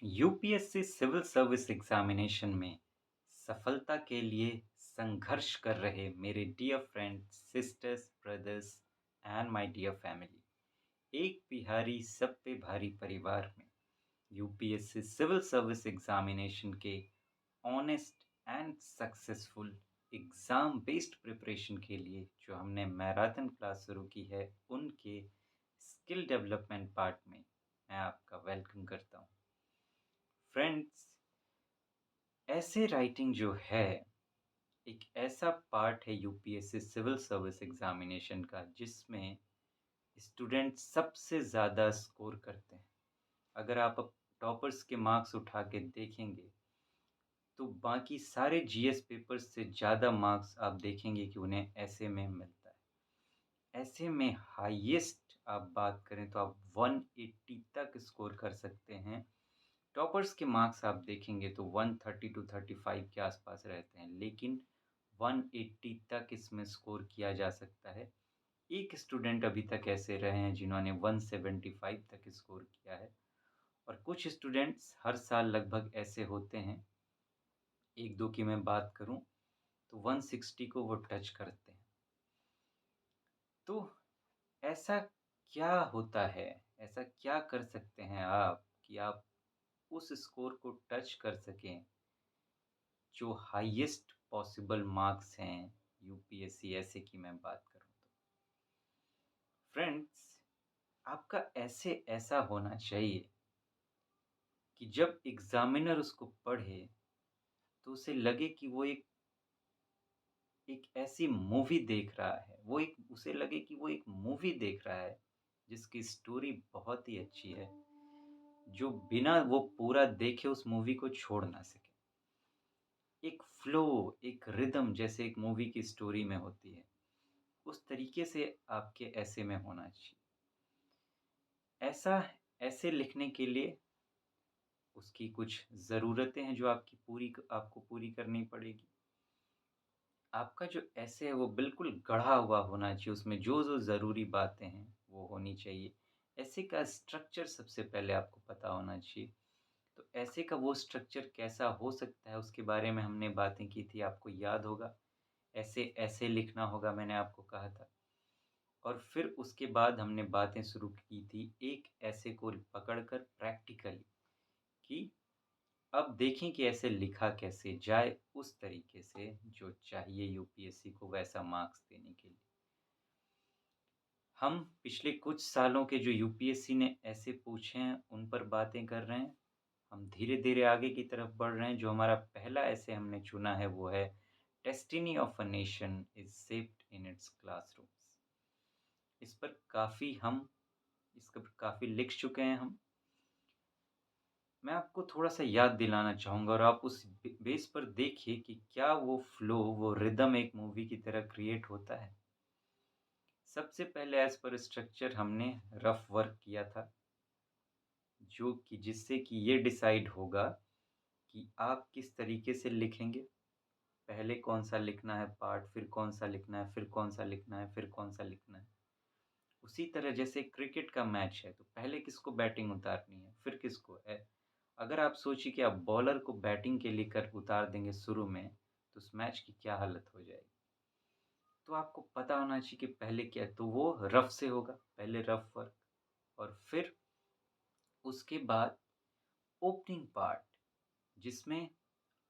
UPSC civil service examination में सफलता के लिए संघर्ष कर रहे मेरे dear friends, sisters, brothers and my dear family, एक बिहारी सब पे भारी परिवार में यूपीएससी सिविल सर्विस एग्जामिनेशन के honest and successful exam based preparation के लिए जो हमने मैराथन क्लास शुरू की है, उनके स्किल डेवलपमेंट पार्ट में मैं आपका वेलकम करता हूँ। फ्रेंड्स, ऐसे राइटिंग जो है एक ऐसा पार्ट है यूपीएससी सिविल सर्विस एग्जामिनेशन का जिसमें स्टूडेंट सबसे ज़्यादा स्कोर करते हैं। अगर आप अब टॉपर्स के मार्क्स उठा के देखेंगे तो बाकी सारे जीएस पेपर्स से ज़्यादा मार्क्स आप देखेंगे कि उन्हें ऐसे में मिलता है। ऐसे में हाईएस्ट आप बात करें तो आप 180 तक स्कोर कर सकते हैं। टॉपर्स के मार्क्स आप देखेंगे तो 130 टू 35 के आसपास रहते हैं, लेकिन 180 तक इसमें स्कोर किया जा सकता है। एक स्टूडेंट अभी तक ऐसे रहे हैं जिन्होंने 175 तक स्कोर किया है, और कुछ स्टूडेंट्स हर साल लगभग ऐसे होते हैं। एक दो की मैं बात करूं तो 160 को वो टच करते हैं। तो ऐसा क्या होता है, ऐसा क्या कर सकते हैं आप कि आप उस स्कोर को टच कर सकें जो हाईएस्ट पॉसिबल मार्क्स हैं यूपीएससी ऐसे की मैं बात करूं तो। फ्रेंड्स, आपका ऐसा होना चाहिए कि जब एग्जामिनर उसको पढ़े तो उसे लगे कि वो एक एक ऐसी मूवी देख रहा है, उसे लगे कि वो एक मूवी देख रहा है जिसकी स्टोरी बहुत ही अच्छी है, जो बिना वो पूरा देखे उस मूवी को छोड़ ना सके। एक फ्लो, एक रिदम जैसे एक मूवी की स्टोरी में होती है, उस तरीके से आपके ऐसे में होना चाहिए। ऐसा ऐसे लिखने के लिए उसकी कुछ ज़रूरतें हैं जो आपको पूरी करनी पड़ेगी। आपका जो ऐसे है वो बिल्कुल गढ़ा हुआ होना चाहिए, उसमें जो-जो ज़रूरी बातें हैं वो होनी चाहिए। ऐसे का स्ट्रक्चर सबसे पहले आपको पता होना चाहिए। तो ऐसे का वो स्ट्रक्चर कैसा हो सकता है उसके बारे में हमने बातें की थी, आपको याद होगा। ऐसे ऐसे लिखना होगा, मैंने आपको कहा था। और फिर उसके बाद हमने बातें शुरू की थी एक ऐसे को पकड़कर प्रैक्टिकली, कि अब देखें कि ऐसे लिखा कैसे जाए उस तरीके से जो चाहिए यूपीएससी को वैसा मार्क्स देने के लिए। हम पिछले कुछ सालों के जो यूपीएससी ने ऐसे पूछे हैं उन पर बातें कर रहे हैं। हम धीरे-धीरे आगे की तरफ बढ़ रहे हैं। जो हमारा पहला ऐसे हमने चुना है वो है destiny of a nation is shaped in its classrooms. इस पर काफ़ी लिख चुके हैं हम। मैं आपको थोड़ा-सा याद दिलाना चाहूँगा और आप उस बेस पर देखिए कि क्या वो फ्लो, वो रिदम एक मूवी की तरह क्रिएट होता है। सबसे पहले एज़ पर स्ट्रक्चर हमने रफ वर्क किया था, जो कि जिससे कि ये डिसाइड होगा कि आप किस तरीके से लिखेंगे। पहले कौन-सा लिखना है पार्ट, फिर कौन-सा लिखना है, फिर कौन-सा लिखना है, फिर कौन-सा लिखना है। उसी तरह जैसे क्रिकेट का मैच है, तो पहले किसको बैटिंग उतारनी है, फिर किसको है। अगर आप सोचिए कि आप बॉलर को बैटिंग के लिए कर उतार देंगे शुरू में, तो उस मैच की क्या हालत हो जाएगी। तो आपको पता होना चाहिए कि पहले क्या है, तो वो रफ से होगा, पहले रफ वर्क, और फिर उसके बाद ओपनिंग पार्ट, जिसमें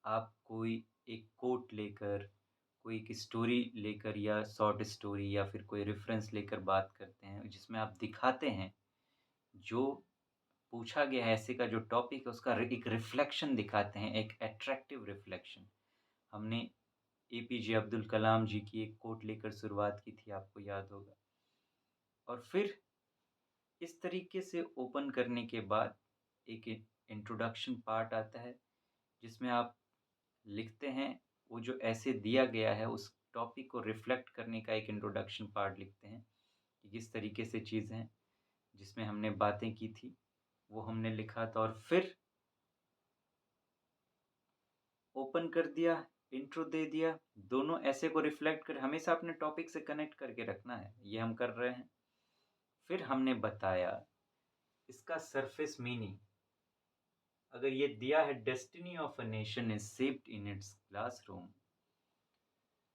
आप कोई एक कोट लेकर, कोई एक स्टोरी लेकर या शॉर्ट स्टोरी या फिर कोई रेफ़रेंस लेकर बात करते हैं, जिसमें आप दिखाते हैं जो पूछा गया है, ऐसे का जो टॉपिक है उसका एक रिफ्लेक्शन दिखाते हैं, एक अट्रैक्टिव रिफ्लेक्शन। हमने एपीजे अब्दुल कलाम जी की एक कोट लेकर शुरुआत की थी, आपको याद होगा। और फिर इस तरीके से ओपन करने के बाद एक इंट्रोडक्शन पार्ट आता है, जिसमें आप लिखते हैं वो जो ऐसे दिया गया है उस टॉपिक को रिफ्लेक्ट करने का एक इंट्रोडक्शन पार्ट लिखते हैं कि किस तरीके से चीज़ें हैं, जिसमें हमने बातें की थी वो हमने लिखा था। और फिर ओपन कर दिया, इंट्रो दे दिया, दोनों ऐसे को रिफ्लेक्ट कर हमेशा अपने टॉपिक से कनेक्ट करके रखना है, ये हम कर रहे हैं। फिर हमने बताया इसका सरफेस मीनिंग। अगर ये दिया है destiny of a nation is shaped in it's classroom,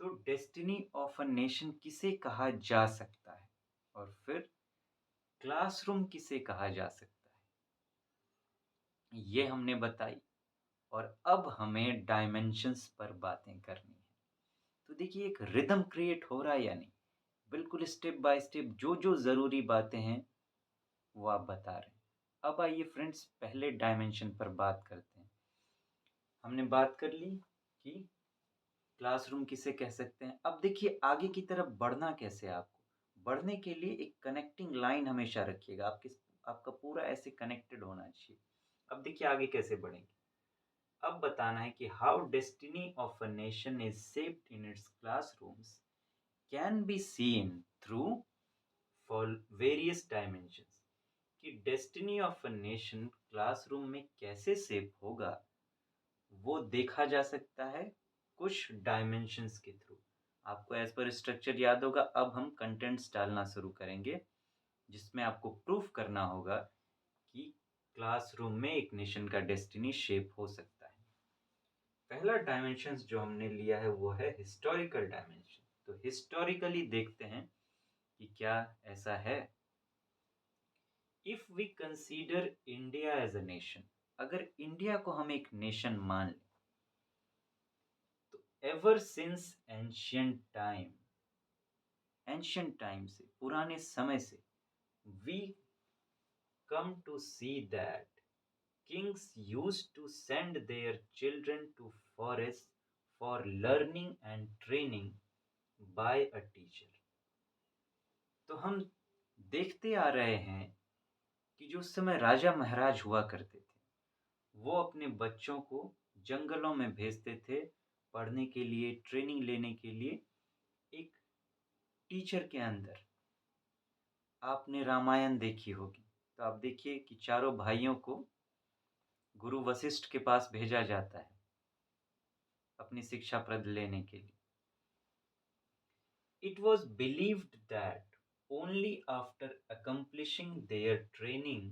तो डेस्टिनी ऑफ अ नेशन किसे कहा जा सकता है और फिर क्लासरूम किसे कहा जा सकता है, ये हमने बताई। और अब हमें डायमेंशंस पर बातें करनी है। तो देखिए एक रिदम क्रिएट हो रहा है या नहीं, बिल्कुल स्टेप बाय स्टेप जो जो ज़रूरी बातें हैं वो आप बता रहे हैं। अब आइए फ्रेंड्स पहले डायमेंशन पर बात करते हैं। हमने बात कर ली कि क्लासरूम किसे कह सकते हैं। अब देखिए आगे की तरफ बढ़ना कैसे है आपको। बढ़ने के लिए एक कनेक्टिंग लाइन हमेशा रखिएगा, आपका पूरा ऐसे कनेक्टेड होना चाहिए। अब देखिए आगे कैसे बढ़ेंगे। अब बताना है कि how destiny of a nation is shaped in its classrooms can be seen through for various dimensions. कि destiny of a nation classroom में कैसे शेप होगा वो देखा जा सकता है कुछ डायमेंशंस के थ्रू। आपको एज पर स्ट्रक्चर याद होगा। अब हम कंटेंट्स डालना शुरू करेंगे जिसमें आपको प्रूफ करना होगा कि क्लासरूम में एक नेशन का डेस्टिनी शेप हो सकता है। पहला डायमेंशंस जो हमने लिया है वो है हिस्टोरिकल डायमेंशन। तो हिस्टोरिकली देखते हैं कि क्या ऐसा है। If we consider India as a nation, अगर इंडिया को हम एक नेशन मान लें, तो एवर सिंस एंशियंट टाइम से, पुराने समय से, we come to see that kings used to send their children to forests for learning and training by a teacher। तो हम देखते आ रहे हैं कि जो उस समय राजा महाराज हुआ करते थे वो अपने बच्चों को जंगलों में भेजते थे पढ़ने के लिए, ट्रेनिंग लेने के लिए, एक टीचर के अंदर। आपने रामायण देखी होगी, तो आप देखिए कि चारों भाइयों को गुरु वशिष्ठ के पास भेजा जाता है अपनी शिक्षा प्रद लेने के लिए। It was believed that only after accomplishing their training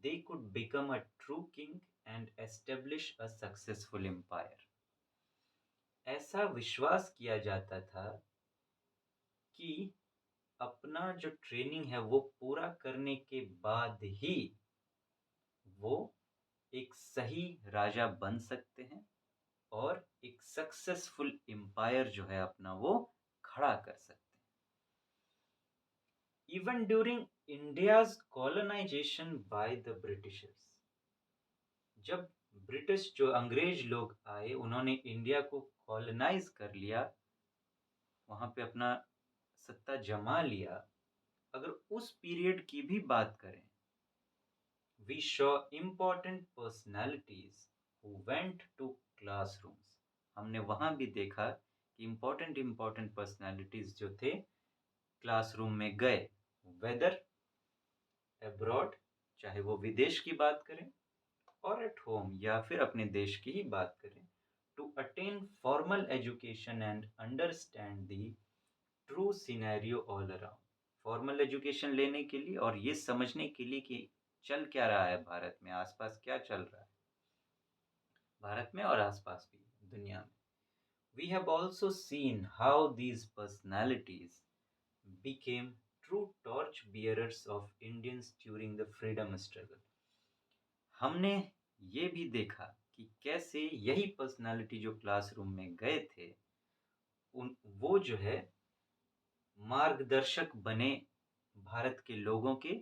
they could become a true king and establish a successful empire। ऐसा विश्वास किया जाता था कि अपना जो ट्रेनिंग है वो पूरा करने के बाद ही वो एक सही राजा बन सकते हैं और एक सक्सेसफुल एम्पायर जो है अपना वो खड़ा कर सकते हैं। Even during India's colonization by the Britishers, जब ब्रिटिश जो अंग्रेज लोग आए उन्होंने इंडिया को कॉलोनाइज कर लिया, वहां पे अपना सत्ता जमा लिया। अगर उस पीरियड की भी बात करें, we saw important personalities who went to classrooms। हमने वहां भी देखा कि इम्पोर्टेंट पर्सनालिटीज जो थे क्लासरूम में गए, वेदर अब्रॉड, चाहे वो विदेश की बात करें, और एट होम या फिर अपने देश की ही बात करें, to attain formal education and understand the true scenario all around. Formal education लेने के लिए और ये समझने के लिए कि चल क्या रहा है भारत में, आसपास क्या चल रहा है भारत में और आसपास भी दुनिया में। We have also seen how these personalities became true torch bearers of Indians during the freedom struggle। हमने ये भी देखा कि कैसे यही पर्सनालिटी जो क्लासरूम में गए थे वो जो है मार्गदर्शक बने भारत के लोगों के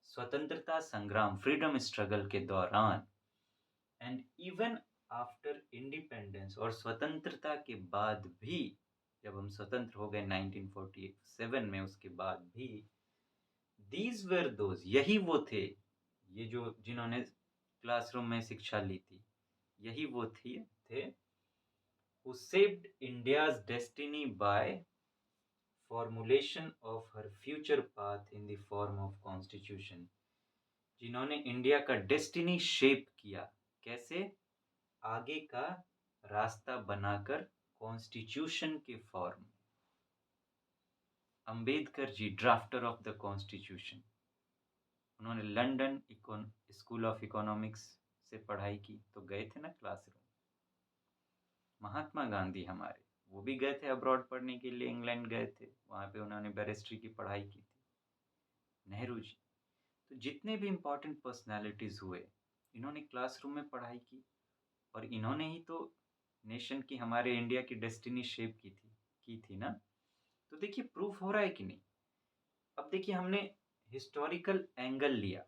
स्वतंत्रता संग्राम, फ्रीडम स्ट्रगल के दौरान, एंड इवन आफ्टर इंडिपेंडेंस, और स्वतंत्रता के बाद भी, जब हम स्वतंत्र हो गए 1947 में, उसके बाद भी दीज वेर दोज, यही वो थे, ये जो जिन्होंने क्लासरूम में शिक्षा ली थी, यही वो थे who shaped India's destiny by formulation of her future path in the form of constitution। जिन्होंने इंडिया का डेस्टिनी शेप किया, कैसे, आगे का रास्ता बनाकर कॉन्स्टिट्यूशन के फॉर्म में। Ambedkar ji drafter of the constitution, उन्होंने लंदन स्कूल ऑफ इकोनॉमिक्स से पढ़ाई की, तो गए थे ना क्लासरूम। महात्मा गांधी हमारे, वो भी गए थे अब्रॉड पढ़ने के लिए, इंग्लैंड गए थे, वहाँ पे उन्होंने बैरिस्ट्री की पढ़ाई की थी। नेहरू जी, तो जितने भी इम्पोर्टेंट पर्सनालिटीज़ हुए, इन्होंने क्लासरूम में पढ़ाई की, और इन्होंने ही तो नेशन की, हमारे इंडिया की डेस्टिनी शेप की थी ना। तो देखिए प्रूफ हो रहा है कि नहीं। अब देखिए हमने हिस्टोरिकल एंगल लिया,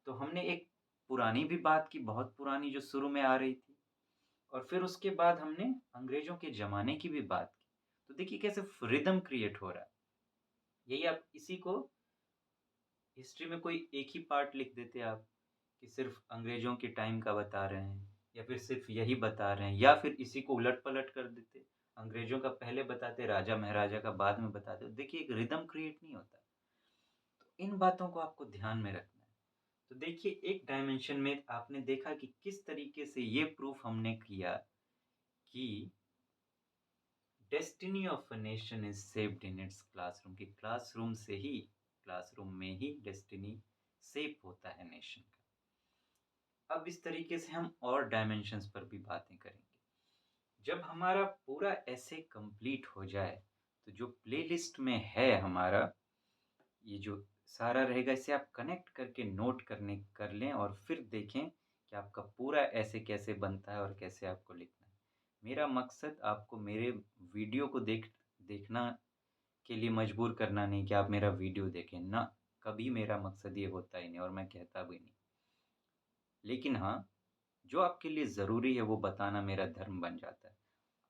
तो हमने एक पुरानी भी बात की, बहुत पुरानी, जो शुरू में आ रही थी, और फिर उसके बाद हमने अंग्रेजों के ज़माने की भी बात की। तो देखिए कैसे रिदम क्रिएट हो रहा है। यही आप इसी को हिस्ट्री में कोई एक ही पार्ट लिख देते आप, कि सिर्फ अंग्रेजों के टाइम का बता रहे हैं, या फिर सिर्फ यही बता रहे हैं, या फिर इसी को उलट-पलट कर देते, अंग्रेजों का पहले बताते, राजा महाराजा का बाद में बताते। देखिए एक रिदम क्रिएट नहीं होता। तो इन बातों को आपको ध्यान में रखना है। तो देखिए एक डायमेंशन में आपने देखा कि किस तरीके से ये प्रूफ हमने किया कि destiny of a nation is shaped in it's classroom, की क्लासरूम में ही डेस्टिनी शेप होता है नेशन का। अब इस तरीके से हम और डायमेंशंस पर भी बातें करेंगे। जब हमारा पूरा ऐसे कंप्लीट हो जाए, तो जो प्लेलिस्ट में है हमारा, ये जो सारा रहेगा, इसे आप कनेक्ट करके नोट कर लें, और फिर देखें कि आपका पूरा ऐसे कैसे बनता है और कैसे आपको लिखना है। मेरा मकसद आपको मेरे वीडियो को देखना के लिए मजबूर करना नहीं, कि आप मेरा वीडियो देखें ना, कभी मेरा मकसद ये होता ही नहीं, और मैं कहता भी नहीं। लेकिन हाँ, जो आपके लिए ज़रूरी है वो बताना मेरा धर्म बन जाता है।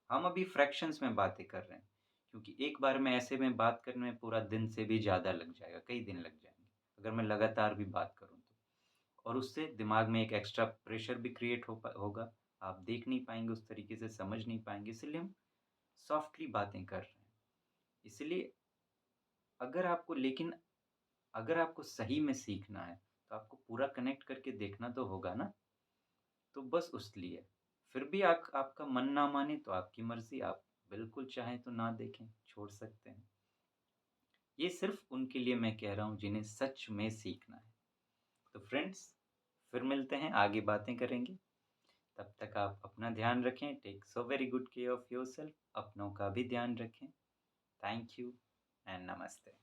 हम अभी फ्रैक्शंस में बातें कर रहे हैं, क्योंकि एक बार में ऐसे में बात करने में पूरा दिन से भी ज़्यादा लग जाएगा, कई दिन लग जाएंगे, अगर मैं लगातार भी बात करूँ तो। और उससे दिमाग में एक एक्स्ट्रा प्रेशर भी क्रिएट होगा, आप देख नहीं पाएंगे उस तरीके से, समझ नहीं पाएंगे, इसलिए हम सॉफ्टली बातें कर रहे हैं। इसलिए अगर आपको लेकिन अगर आपको सही में सीखना है, तो आपको पूरा कनेक्ट करके देखना तो होगा ना। तो बस उस लिए फिर भी आपका मन ना माने तो आपकी मर्ज़ी, आप बिल्कुल चाहें तो ना देखें, छोड़ सकते हैं। ये सिर्फ़ उनके लिए मैं कह रहा हूँ जिन्हें सच में सीखना है। तो फ्रेंड्स, फिर मिलते हैं, आगे बातें करेंगे। तब तक आप अपना ध्यान रखें, take so very good care of yourself, अपनों का भी ध्यान रखें। थैंक यू एंड नमस्ते।